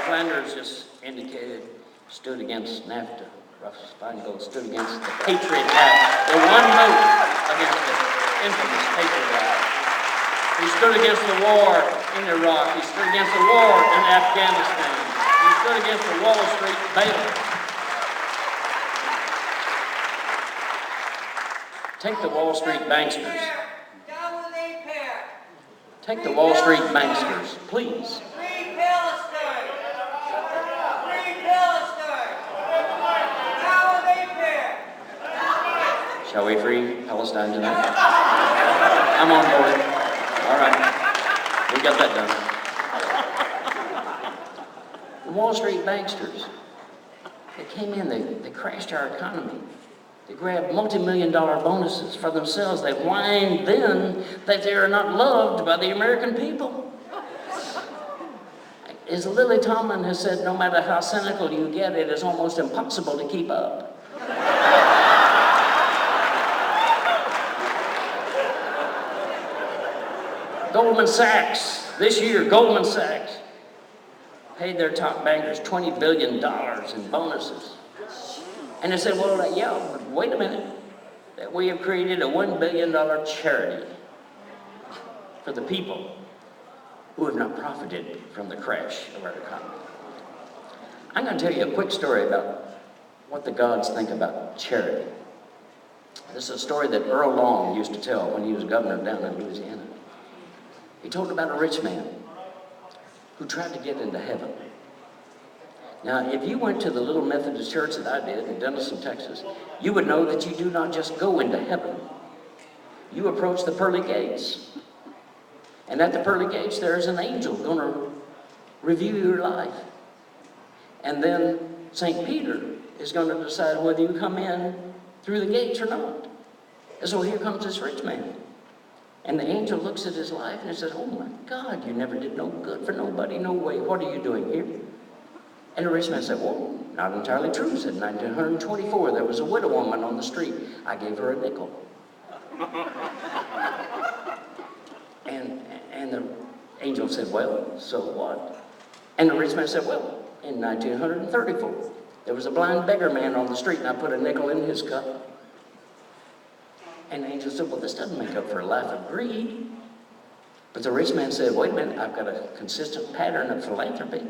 Flanders just indicated, stood against NAFTA. Russ Feingold stood against the Patriot Act, the one vote against the infamous Patriot Act. He stood against the war in Iraq. He stood against the war in Afghanistan. He stood against the Wall Street bailout. Take the Wall Street banksters. Take the Wall Street banksters, please. Free Palestine! Free Palestine! How will they fare? Shall we free Palestine tonight? I'm on board. All right. We got that done. The Wall Street banksters, they came in, they crashed our economy. They grabbed multi-million-dollar bonuses for themselves. They whined then that they are not loved by the American people. As Lily Tomlin has said, no matter how cynical you get, it is almost impossible to keep up. Goldman Sachs, this year, Goldman Sachs paid their top bankers $20 billion in bonuses. And they said, well, yeah, but wait a minute, that we have created a $1 billion charity for the people who have not profited from the crash of our economy. I'm going to tell you a quick story about what the gods think about charity. This is a story that Earl Long used to tell when he was governor down in Louisiana. He told about a rich man who tried to get into heaven. Now, if you went to the little Methodist church that I did in Denison, Texas, you would know that you do not just go into heaven. You approach the pearly gates. And at the pearly gates, there's an angel going to review your life. And then St. Peter is going to decide whether you come in through the gates or not. And so here comes this rich man. And the angel looks at his life and he says, oh my God, you never did no good for nobody, no way. What are you doing here? And the rich man said, well, not entirely true. He said, in 1924, there was a widow woman on the street. I gave her a nickel. And the angel said, well, so what? And the rich man said, well, in 1934, there was a blind beggar man on the street, and I put a nickel in his cup. And the angel said, well, this doesn't make up for a life of greed. But the rich man said, wait a minute, I've got a consistent pattern of philanthropy.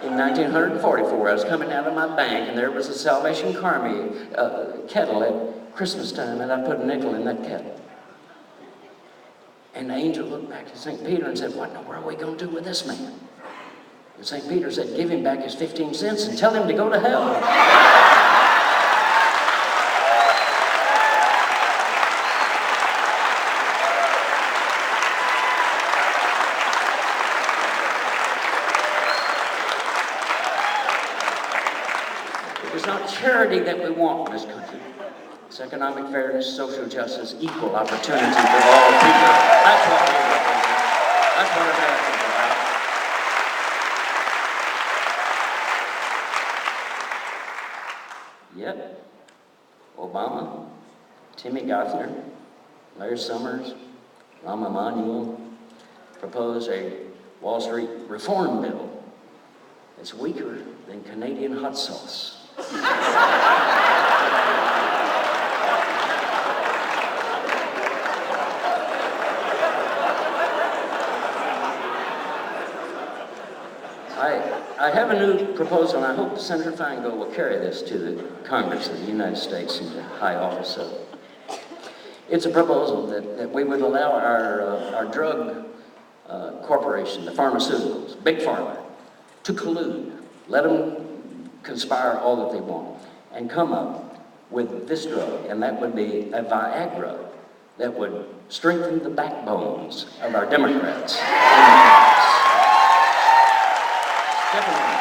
In 1944, I was coming out of my bank, and there was a Salvation Army kettle at Christmas time, and I put a nickel in that kettle. And the angel looked back at St. Peter and said, what in the world are we going to do with this man? And St. Peter said, give him back his 15 cents and tell him to go to hell. It's not charity that we want in this country. It's economic fairness, social justice, equal opportunity for all people. That's what we represent. That's what Americans are about. Yep. Obama, Timmy Gothner, Larry Summers, Rahm Emanuel proposed a Wall Street reform bill. It's weaker than Canadian hot sauce. I have a new proposal, and I hope Senator Feingold will carry this to the Congress of the United States into high office. So it's a proposal that we would allow our drug corporation, the pharmaceuticals, Big Pharma, to collude. Let them conspire all that they want and come up with this drug, and that would be a Viagra that would strengthen the backbones of our Democrats. Definitely.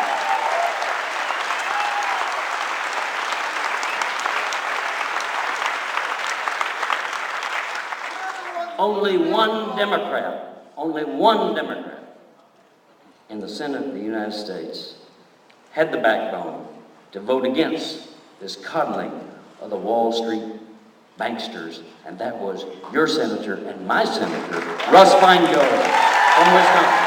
Only one Democrat in the Senate of the United States had the backbone to vote against this coddling of the Wall Street banksters, and that was your senator and my senator, Russ Feingold from Wisconsin.